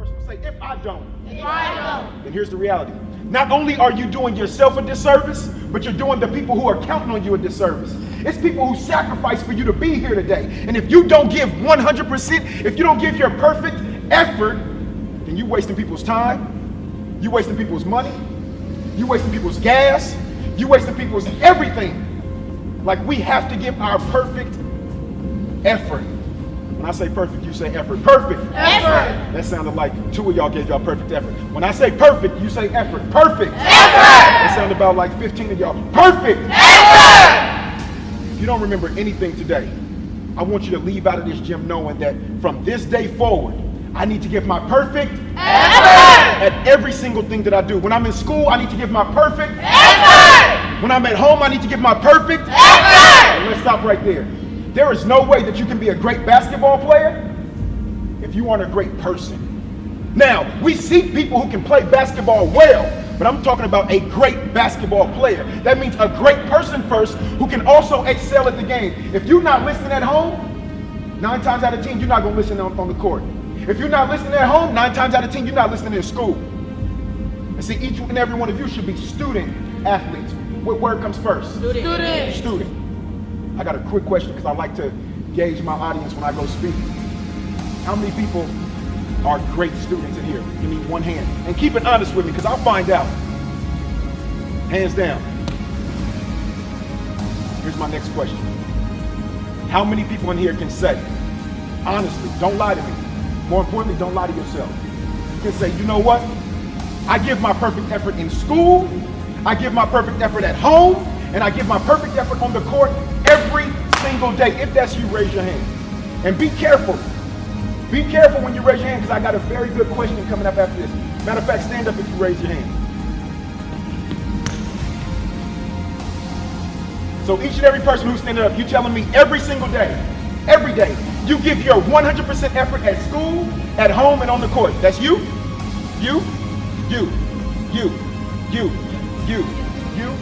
person will say, if I don't, then here's the reality. Not only are you doing yourself a disservice, but you're doing the people who are counting on you a disservice. It's people who sacrifice for you to be here today. And if you don't give 100%, if you don't give your perfect effort, then you're wasting people's time, you're wasting people's money, you're wasting people's gas, you're wasting people's everything. Like, we have to give our perfect effort. When I say perfect, you say effort. Perfect. Effort. That sounded like two of y'all gave y'all perfect effort. When I say perfect, you say effort. Perfect. Effort. That sounded about like 15 of y'all. Perfect. Effort. If you don't remember anything today, I want you to leave out of this gym knowing that from this day forward, I need to give my perfect effort at every single thing that I do. When I'm in school, I need to give my perfect effort. When I'm at home, I need to give my perfect effort. And let's stop right there. There is no way that you can be a great basketball player if you aren't a great person. Now, we see people who can play basketball well, but I'm talking about a great basketball player. That means a great person first who can also excel at the game. If you're not listening at home, 9 times out of 10, you're not going to listen on the court. If you're not listening at home, 9 times out of 10, you're not listening in school. And see, each and every one of you should be student athletes. What word comes first? Student. Student. I got a quick question because I like to gauge my audience when I go speak. How many people are great students in here? Give me one hand. And keep it honest with me because I'll find out. Hands down. Here's my next question. How many people in here can say, honestly, don't lie to me. More importantly, don't lie to yourself. You can say, you know what? I give my perfect effort in school, I give my perfect effort at home, and I give my perfect effort on the court every single day. If that's you, raise your hand. And be careful. Be careful when you raise your hand because I got a very good question coming up after this. Matter of fact, stand up if you raise your hand. So each and every person who's standing up, you telling me every single day, you give your 100% effort at school, at home, and on the court. That's you, you, you, you, you, you, you,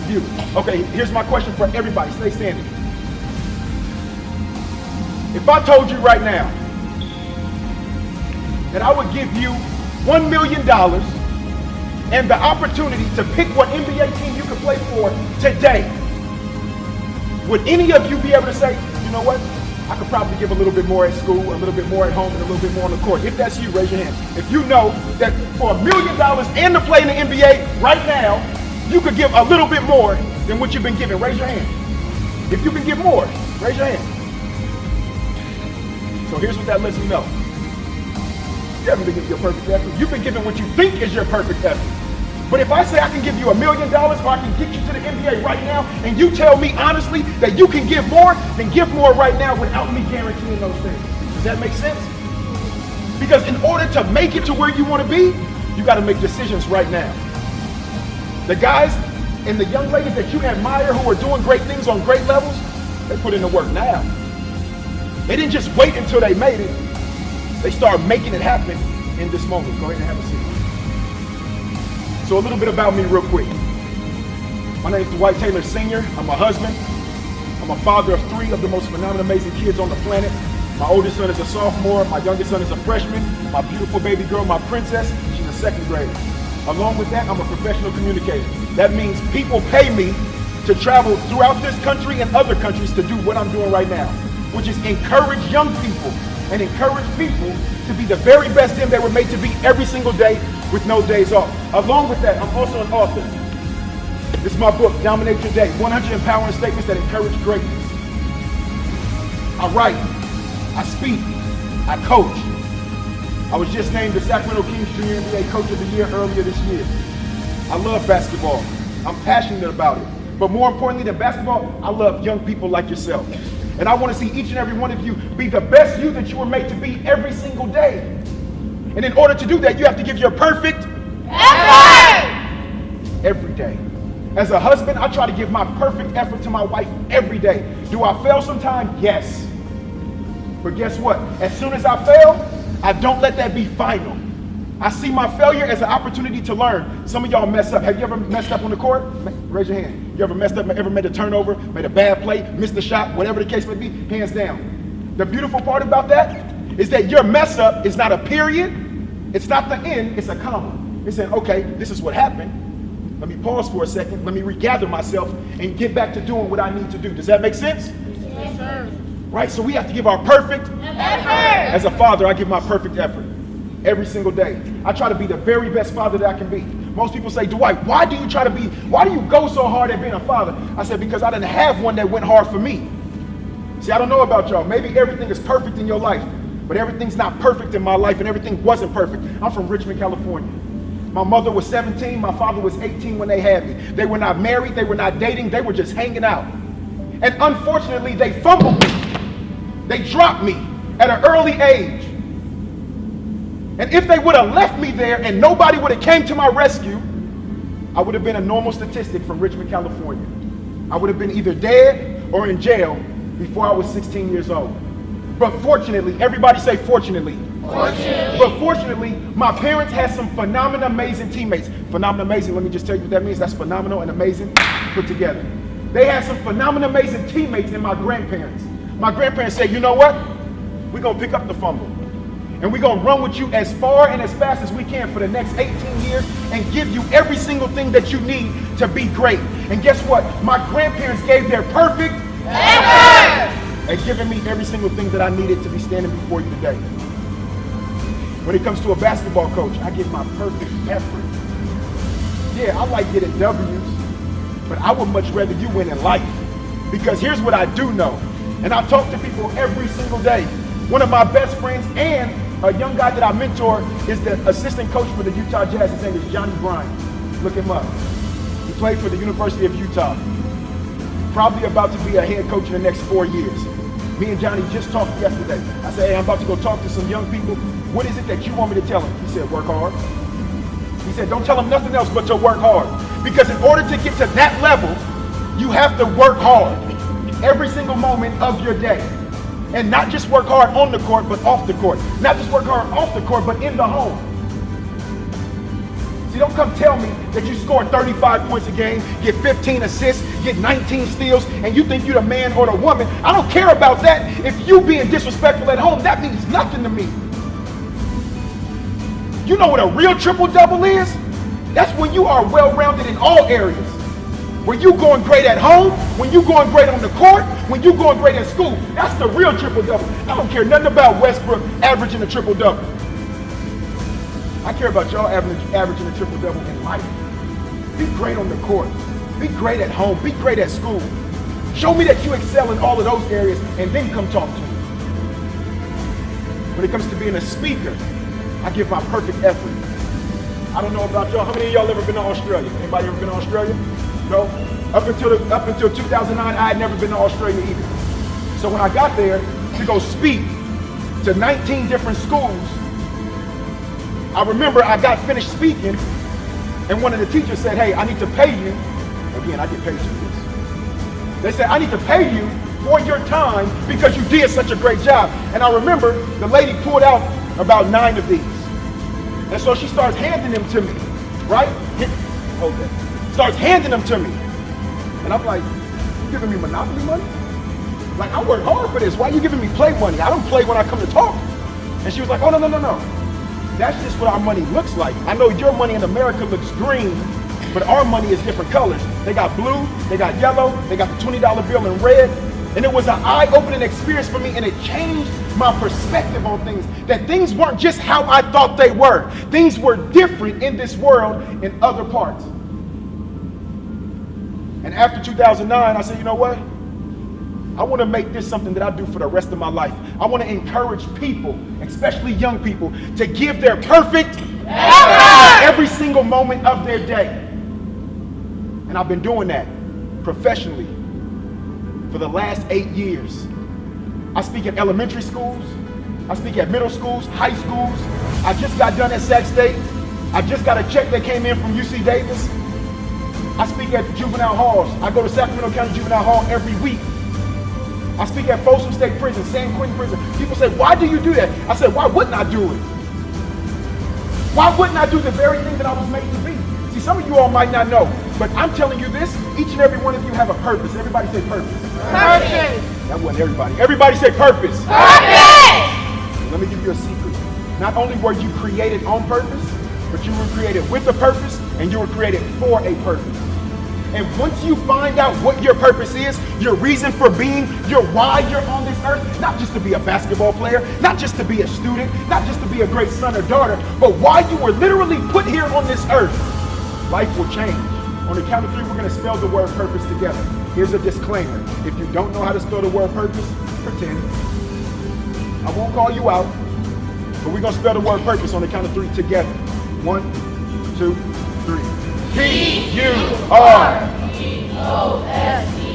you. Okay, here's my question for everybody. Stay standing. If I told you right now that I would give you $1 million and the opportunity to pick what NBA team you could play for today, would any of you be able to say, you know what? I could probably give a little bit more at school, a little bit more at home, and a little bit more on the court. If that's you, raise your hand. If you know that for $1 million and to play in the NBA right now, you could give a little bit more than what you've been giving, raise your hand. If you can give more, raise your hand. So here's what that lets me know. You haven't been giving your perfect effort. You've been giving what you think is your perfect effort. But if I say I can give you $1 million or I can get you to the NBA right now and you tell me honestly that you can give more, then give more right now without me guaranteeing those things. Does that make sense? Because in order to make it to where you want to be, you got to make decisions right now. The guys and the young ladies that you admire who are doing great things on great levels, they put in the work now. They didn't just wait until they made it. They started making it happen in this moment. Go ahead and have a seat. So a little bit about me real quick. My name is Dwight Taylor Sr. I'm a husband. I'm a father of 3 of the most phenomenal, amazing kids on the planet. My oldest son is a sophomore. My youngest son is a freshman. My beautiful baby girl, my princess, she's a 2nd grader. Along with that, I'm a professional communicator. That means people pay me to travel throughout this country and other countries to do what I'm doing right now, which is encourage young people and encourage people to be the very best them they were made to be every single day with no days off. Along with that, I'm also an author. This is my book, Dominate Your Day, 100 Empowering Statements That Encourage Greatness. I write, I speak, I coach. I was just named the Sacramento Kings Junior NBA Coach of the Year earlier this year. I love basketball. I'm passionate about it. But more importantly than basketball, I love young people like yourself. And I want to see each and every one of you be the best you that you were made to be every single day. And in order to do that, you have to give your perfect effort every day. As a husband, I try to give my perfect effort to my wife every day. Do I fail sometimes? Yes. But guess what? As soon as I fail, I don't let that be final. I see my failure as an opportunity to learn. Some of y'all mess up. Have you ever messed up on the court? Raise your hand. You ever messed up, ever made a turnover, made a bad play, missed a shot, whatever the case may be? Hands down. The beautiful part about that is that your mess up is not a period. It's not the end, it's a comma. It's saying, okay, this is what happened. Let me pause for a second. Let me regather myself and get back to doing what I need to do. Does that make sense? Yes, sir. Right? So we have to give our perfect Effort. As a father, I give my perfect effort every single day. I try to be the very best father that I can be. Most people say, Dwight, why do you go so hard at being a father? I said, because I didn't have one that went hard for me. See, I don't know about y'all. Maybe everything is perfect in your life, but everything's not perfect in my life, and everything wasn't perfect. I'm from Richmond, California. My mother was 17, my father was 18 when they had me. They were not married, they were not dating, they were just hanging out. And unfortunately, they fumbled me. They dropped me at an early age. And if they would have left me there and nobody would have came to my rescue, I would have been a normal statistic from Richmond, California. I would have been either dead or in jail before I was 16 years old. But fortunately, everybody say fortunately. Fortunately. But fortunately, my parents had some phenomenal, amazing teammates. Phenomenal, amazing, let me just tell you what that means. That's phenomenal and amazing put together. They had some phenomenal, amazing teammates in my grandparents. My grandparents said, you know what? We're going to pick up the fumble. And we're going to run with you as far and as fast as we can for the next 18 years and give you every single thing that you need to be great. And guess what? My grandparents gave their perfect effort at giving me every single thing that I needed to be standing before you today. When it comes to a basketball coach, I give my perfect effort. Yeah, I like getting W's, but I would much rather you win in life. Because here's what I do know. And I talk to people every single day. One of my best friends and a young guy that I mentor is the assistant coach for the Utah Jazz. His name is Johnny Bryant. Look him up. He played for the University of Utah. Probably about to be a head coach in the next 4 years. Me and Johnny just talked yesterday. I said, hey, I'm about to go talk to some young people. What is it that you want me to tell them? He said, work hard. He said, don't tell them nothing else but to work hard. Because in order to get to that level, you have to work hard every single moment of your day. And not just work hard on the court, but off the court. Not just work hard off the court, but in the home. See, don't come tell me that you score 35 points a game, get 15 assists, get 19 steals, and you think you're the man or the woman. I don't care about that. If you being disrespectful at home, that means nothing to me. You know what a real triple-double is? That's when you are well-rounded in all areas. When you going great at home, when you going great on the court, when you going great at school. That's the real triple-double. I don't care nothing about Westbrook averaging a triple-double. I care about y'all averaging a triple-double in life. Be great on the court. Be great at home. Be great at school. Show me that you excel in all of those areas and then come talk to me. When it comes to being a speaker, I give my perfect effort. I don't know about y'all. How many of y'all ever been to Australia? Anybody ever been to Australia? No? Up until 2009, I had never been to Australia either. So when I got there to go speak to 19 different schools, I remember I got finished speaking and one of the teachers said, hey, I need to pay you. Again, I get paid for this. They said, I need to pay you for your time because you did such a great job. And I remember the lady pulled out about 9 of these. And so she starts handing them to me, right? Okay. Starts handing them to me. And I'm like, you giving me Monopoly money? Like, I work hard for this. Why are you giving me play money? I don't play when I come to talk. And she was like, oh, no. That's just what our money looks like. I know your money in America looks green, but our money is different colors. They got blue, they got yellow, they got the $20 bill in red. And it was an eye-opening experience for me, and it changed my perspective on things. That things weren't just how I thought they were. Things were different in this world in other parts. And after 2009, I said, you know what? I want to make this something that I do for the rest of my life. I want to encourage people, especially young people, to give their perfect effort every single moment of their day. And I've been doing that professionally for the last 8 years. I speak at elementary schools. I speak at middle schools, high schools. I just got done at Sac State. I just got a check that came in from UC Davis. I speak at juvenile halls. I go to Sacramento County Juvenile Hall every week. I speak at Folsom State Prison, San Quentin Prison. People say, why do you do that? I said, why wouldn't I do it? Why wouldn't I do the very thing that I was made to be? See, some of you all might not know, but I'm telling you this, each and every one of you have a purpose. Everybody say purpose. Purpose. That wasn't everybody. Everybody say purpose. Purpose. Let me give you a secret. Not only were you created on purpose, but you were created with a purpose, and you were created for a purpose. And once you find out what your purpose is, your reason for being, your why you're on this earth, not just to be a basketball player, not just to be a student, not just to be a great son or daughter, but why you were literally put here on this earth, life will change. On the count of 3, we're going to spell the word purpose together. Here's a disclaimer. If you don't know how to spell the word purpose, pretend. I won't call you out, but we're going to spell the word purpose on the count of 3 together. 1, 2, 3. P-U-R-P-O-S-E.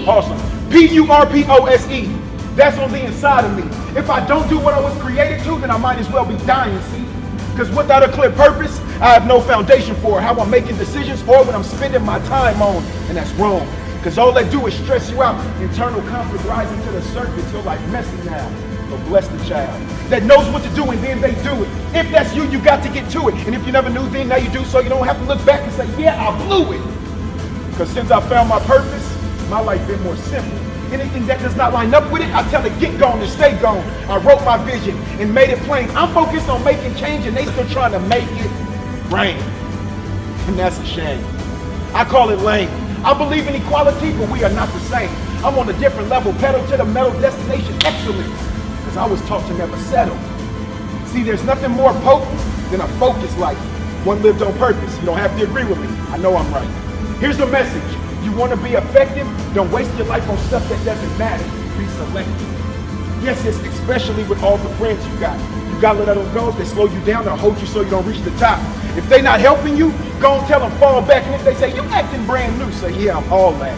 Awesome. P-U-R-P-O-S-E. That's on the inside of me. If I don't do what I was created to, then I might as well be dying, see? Because without a clear purpose, I have no foundation for how I'm making decisions or what I'm spending my time on. And that's wrong. Because all they do is stress you out. Internal conflict rising to the surface. You're like messy now. But bless the child that knows what to do, and then they do it. If that's you, you got to get to it. And if you never knew then, now you do, so you don't have to look back and say, yeah, I blew it. Because since I found my purpose, my life been more simple. Anything that does not line up with it, I tell it, get gone and stay gone. I wrote my vision and made it plain. I'm focused on making change, and they still trying to make it rain. And that's a shame. I call it lame. I believe in equality, but we are not the same. I'm on a different level, pedal to the metal, destination excellence. Because I was taught to never settle. See, there's nothing more potent than a focused life. One lived on purpose. You don't have to agree with me. I know I'm right. Here's the message. You want to be effective? Don't waste your life on stuff that doesn't matter. Be selective. Yes, especially with all the friends you got. You got to let them go. If they slow you down, they'll hold you so you don't reach the top. If they're not helping you, go and tell them fall back. And if they say, you acting brand new, say, yeah, I'm all that.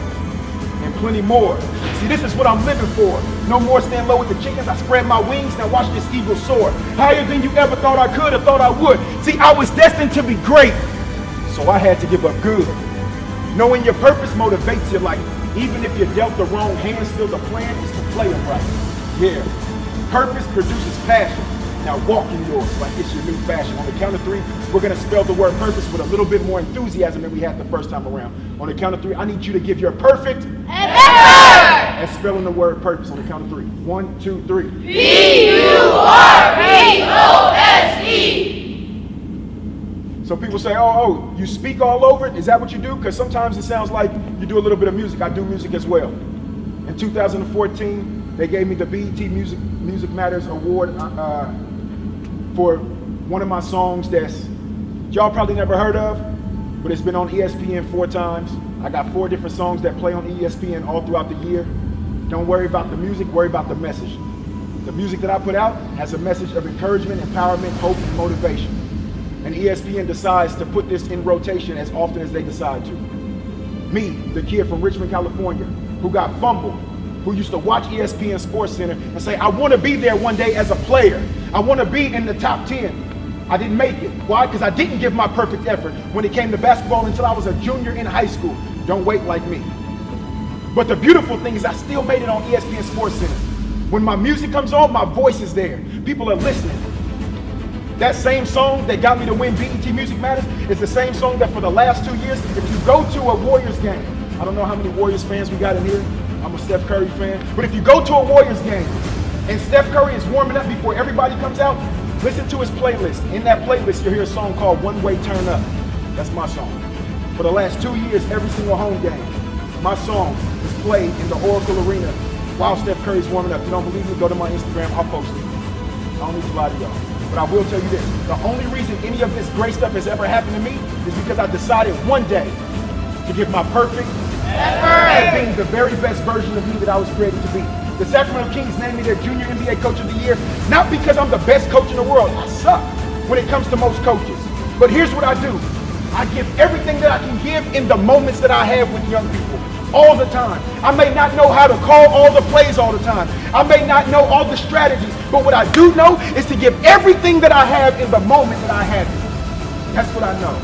And plenty more. See, this is what I'm living for. No more stand low with the chickens. I spread my wings. Now watch this eagle soar. Higher than you ever thought I could or thought I would. See, I was destined to be great. So I had to give up good. Knowing your purpose motivates your life. Even if you're dealt the wrong hand, still the plan is to play them right. Yeah. Purpose produces passion. Now walk in yours like it's your new fashion. On the count of 3, we're going to spell the word purpose with a little bit more enthusiasm than we had the first time around. On the count of 3, I need you to give your perfect effort at spelling the word purpose on the count of 3. 1, 2, 3. P-U-R-P-O-S-E. So people say, oh, you speak all over it? Is that what you do? Because sometimes it sounds like you do a little bit of music. I do music as well. In 2014, they gave me the BET Music Matters Award for one of my songs that's y'all probably never heard of, but it's been on ESPN 4 times. I got 4 different songs that play on ESPN all throughout the year. Don't worry about the music, worry about the message. The music that I put out has a message of encouragement, empowerment, hope, and motivation. And ESPN decides to put this in rotation as often as they decide to. Me, the kid from Richmond, California, who got fumbled, who used to watch ESPN Sports Center and say, I want to be there one day as a player. I want to be in the top 10. I didn't make it. Why? Because I didn't give my perfect effort when it came to basketball until I was a junior in high school. Don't wait like me. But the beautiful thing is I still made it on ESPN Sports Center. When my music comes on, my voice is there. People are listening. That same song that got me to win BET Music Matters is the same song that for the last 2 years, if you go to a Warriors game, I don't know how many Warriors fans we got in here. I'm a Steph Curry fan. But if you go to a Warriors game and Steph Curry is warming up before everybody comes out, listen to his playlist. In that playlist, you'll hear a song called One Way Turn Up. That's my song. For the last 2 years, every single home game, my song is played in the Oracle Arena while Steph Curry's warming up. If you don't believe me, go to my Instagram. I'll post it. I don't need to lie to y'all. But I will tell you this. The only reason any of this great stuff has ever happened to me is because I decided one day to give my perfect effort at being the very best version of me that I was created to be. The Sacramento Kings named me their Junior NBA Coach of the Year, not because I'm the best coach in the world. I suck when it comes to most coaches. But here's what I do. I give everything that I can give in the moments that I have with young people. All the time. I may not know how to call all the plays all the time. I may not know all the strategies, but what I do know is to give everything that I have in the moment that I have it. That's what I know.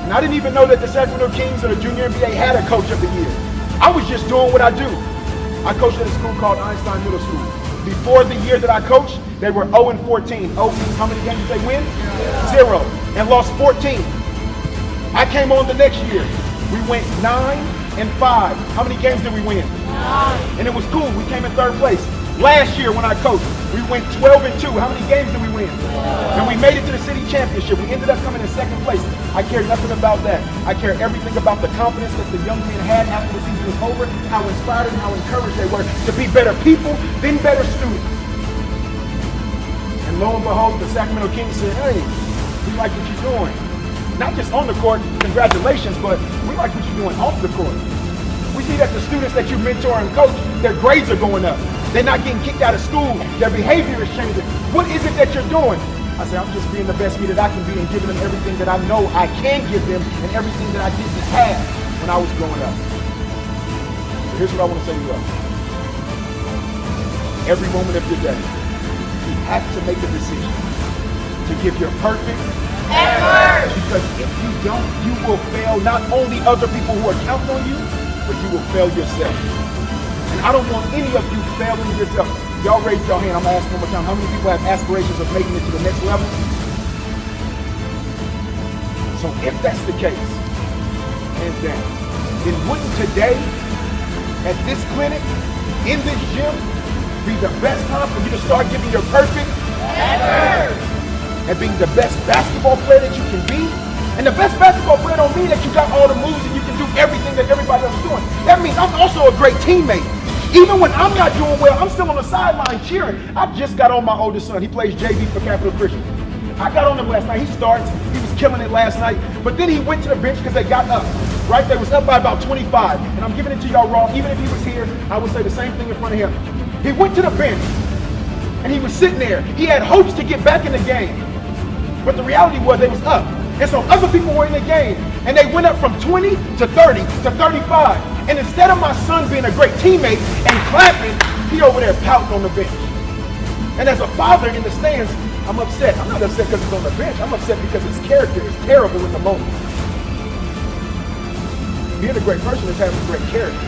And I didn't even know that the Sacramento Kings or the Junior NBA had a Coach of the Year. I was just doing what I do. I coached at a school called Einstein Middle School. Before the year that I coached, they were 0-14. 0 means how many games did they win? 0. And lost 14. I came on the next year. We went 9-5. How many games did we win? 9. And it was cool. We came in 3rd place. Last year when I coached, We went 12-2. How many games did we win? And we made it to the city championship. We ended up coming in second place. I care nothing about that. I care everything about the confidence that the young men had after the season was over, how inspired and how encouraged they were to be better people, then better students. And lo and behold, the Sacramento Kings said, hey, we like what you're doing. Not just on the court, congratulations, but we like what you're doing off the court. We see that the students that you mentor and coach, their grades are going up. They're not getting kicked out of school. Their behavior is changing. What is it that you're doing? I say, I'm just being the best me that I can be and giving them everything that I know I can give them and everything that I didn't have when I was growing up. So here's what I want to say to you all. Every moment of your day, you have to make a decision to give your perfect effort. Because if you don't, you will fail not only other people who are counting on you, but you will fail yourself. And I don't want any of you failing yourself. Y'all raise your hand. I'm going to ask one more time. How many people have aspirations of making it to the next level? So if that's the case, hands down, then wouldn't today, at this clinic, in this gym, be the best time for you to start giving your perfect effort and being the best basketball player that you can be? And the best basketball player don't mean that you got all the moves and you can do everything that everybody else is doing. That means I'm also a great teammate. Even when I'm not doing well, I'm still on the sideline cheering. I just got on my oldest son. He plays JV for Capital Christian. I got on him last night. He starts. He was killing it last night. But then he went to the bench because they got up. Right? They was up by about 25. And I'm giving it to y'all raw. Even if he was here, I would say the same thing in front of him. He went to the bench. And he was sitting there. He had hopes to get back in the game. But the reality was they was up. And so other people were in the game. And they went up from 20 to 30 to 35. And instead of my son being a great teammate and clapping, he over there pouting on the bench. And as a father in the stands, I'm upset. I'm not upset because he's on the bench. I'm upset because his character is terrible in the moment. Being a great person is having a great character.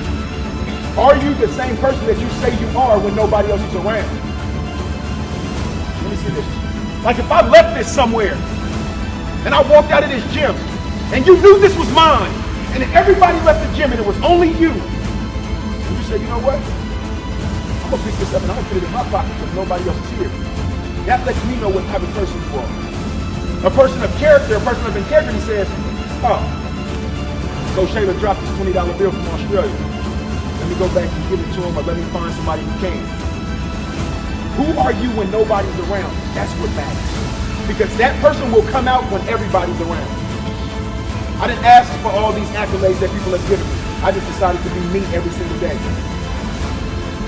Are you the same person that you say you are when nobody else is around? Let me see this. Like if I left this somewhere and I walked out of this gym and you knew this was mine, and then everybody left the gym and it was only you. And you say, you know what? I'm going to pick this up and I'm going to put it in my pocket because nobody else is here. That lets me know what type of person you are. A person of character, a person of integrity says, oh, Coach Taylor dropped this $20 bill from Australia. Let me go back and give it to him, or let me find somebody who can. Who are you when nobody's around? That's what matters. Because that person will come out when everybody's around. I didn't ask for all these accolades that people have given me. I just decided to be me every single day.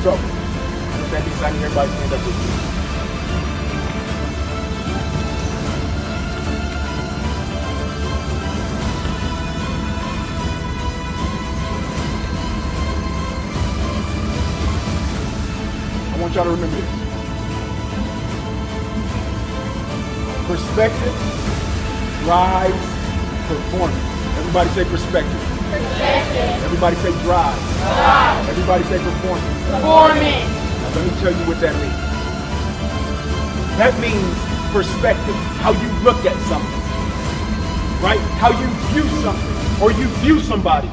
So, with that being said, I need everybody to stand up with me. I want y'all to remember this. Perspective drives performance. Everybody say perspective. Perspective. Everybody say drive. Drive. Everybody say performance. Performance. Now let me tell you what that means. That means perspective, how you look at something, right? How you view something or you view somebody.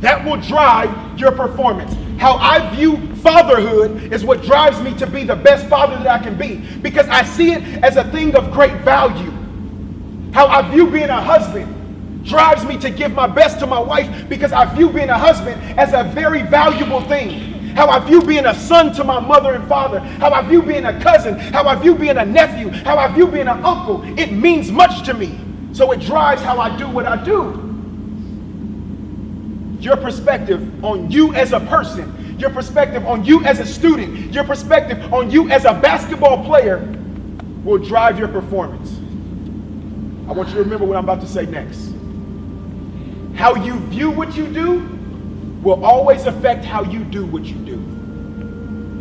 That will drive your performance. How I view fatherhood is what drives me to be the best father that I can be, because I see it as a thing of great value. How I view being a husband drives me to give my best to my wife, because I view being a husband as a very valuable thing. How I view being a son to my mother and father, how I view being a cousin, how I view being a nephew, how I view being an uncle, it means much to me. So it drives how I do what I do. Your perspective on you as a person, your perspective on you as a student, your perspective on you as a basketball player will drive your performance. I want you to remember what I'm about to say next. How you view what you do will always affect how you do what you do.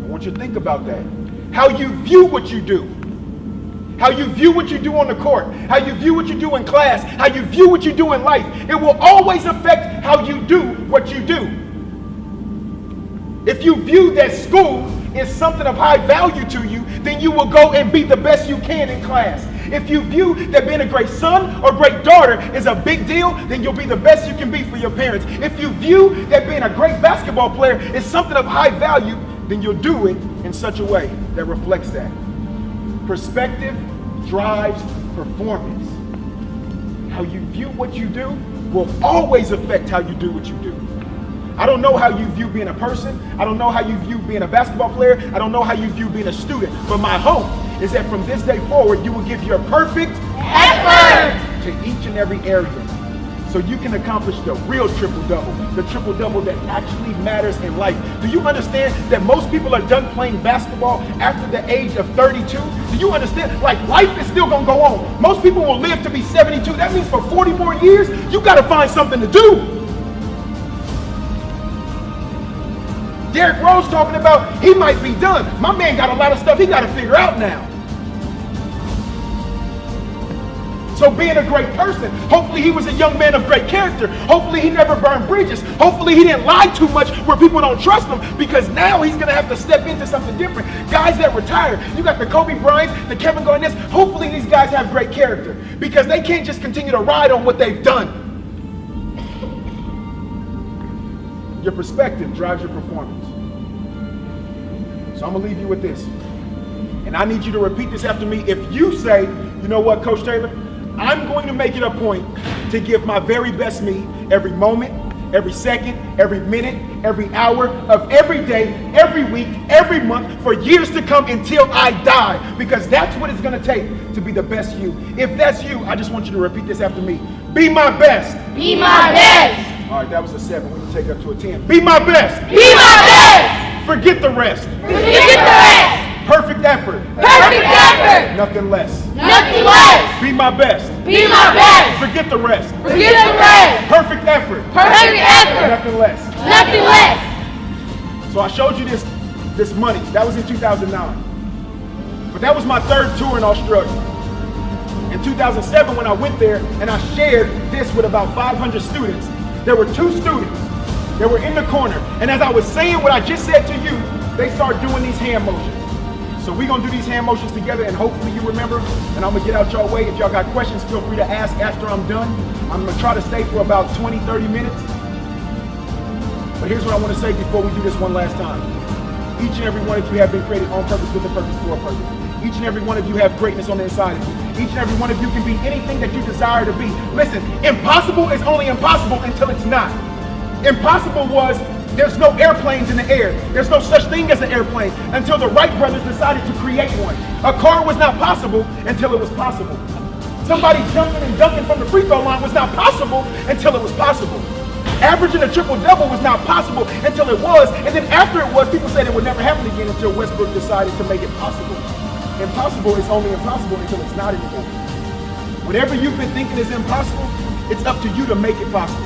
I want you to think about that. How you view what you do. How you view what you do on the court. How you view what you do in class. How you view what you do in life. It will always affect how you do what you do. If you view that school is something of high value to you, then you will go and be the best you can in class. If you view that being a great son or great daughter is a big deal, then you'll be the best you can be for your parents. If you view that being a great basketball player is something of high value, then you'll do it in such a way that reflects that. Perspective drives performance. How you view what you do will always affect how you do what you do. I don't know how you view being a person. I don't know how you view being a basketball player. I don't know how you view being a student. But my hope is that from this day forward, you will give your perfect effort to each and every area so you can accomplish the real triple-double, the triple-double that actually matters in life. Do you understand that most people are done playing basketball after the age of 32? Do you understand? Like, life is still gonna go on. Most people will live to be 72. That means for 40 more years, you gotta find something to do. Derrick Rose talking about he might be done. My man got a lot of stuff he got to figure out now. So being a great person, hopefully he was a young man of great character. Hopefully he never burned bridges. Hopefully he didn't lie too much where people don't trust him, because now he's going to have to step into something different. Guys that retire, you got the Kobe Bryants, the Kevin Garnett's. Hopefully these guys have great character, because they can't just continue to ride on what they've done. Your perspective drives your performance. So I'm gonna leave you with this. And I need you to repeat this after me. If you say, you know what, Coach Taylor, I'm going to make it a point to give my very best me every moment, every second, every minute, every hour of every day, every week, every month, for years to come until I die, because that's what it's gonna take to be the best you. If that's you, I just want you to repeat this after me. Be my best. Be my best. All right, that was a 7. We can take up to a 10. Be my best. Be my best. Forget the rest. Forget the rest. Perfect effort. Perfect effort. Nothing less. Nothing less. Be my best. Be my best. Forget the rest. Forget the rest. Perfect effort. Perfect effort. Nothing less. Nothing less. So I showed you this money. That was in 2009. But that was my 3rd tour in Australia. In 2007, when I went there and I shared this with about 500 students, there were 2 students that were in the corner. And as I was saying what I just said to you, they start doing these hand motions. So we're gonna do these hand motions together, and hopefully you remember, and I'm gonna get out y'all way. If y'all got questions, feel free to ask after I'm done. I'm gonna try to stay for about 20, 30 minutes. But here's what I wanna say before we do this one last time. Each and every one of you have been created on purpose, with a purpose, for a purpose. Each and every one of you have greatness on the inside of you. Each and every one of you can be anything that you desire to be. Listen, impossible is only impossible until it's not. Impossible was, there's no airplanes in the air. There's no such thing as an airplane until the Wright brothers decided to create one. A car was not possible until it was possible. Somebody jumping and dunking from the free throw line was not possible until it was possible. Averaging a triple-double was not possible until it was, and then after it was, people said it would never happen again until Westbrook decided to make it possible. Impossible is only impossible until it's not anymore. Whatever you've been thinking is impossible, it's up to you to make it possible.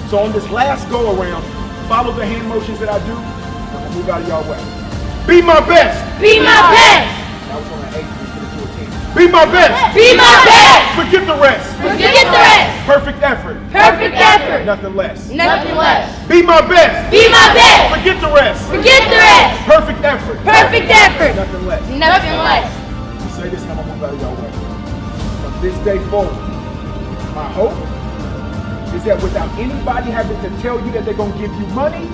So on this last go around, follow the hand motions that I do, and we'll move out of y'all way. Be my best. Be my best. That was on an 8, we get it to a 10. Be my best. Be my best. Forget the rest. Forget the rest. Perfect effort. Perfect effort. Nothing less. Nothing less. Be my best. Be my best. Forget the rest. Forget the rest. Perfect effort. Perfect effort. Nothing less. Nothing less. You say this and I'm gonna move out of y'all way. From this day forward, my hope is that without anybody having to tell you that they're gonna give you money,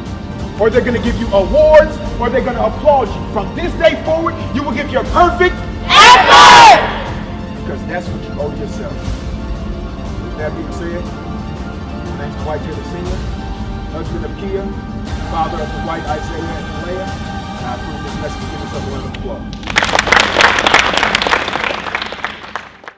or they're gonna give you awards, or they're gonna applaud you, from this day forward, you will give your perfect effort. Because that's what you owe yourself. With that being said, my name's Dwight Taylor Sr., husband of Kia, father of Dwight, Isaiah, and Leia, and I approve this message. Give us a round of applause.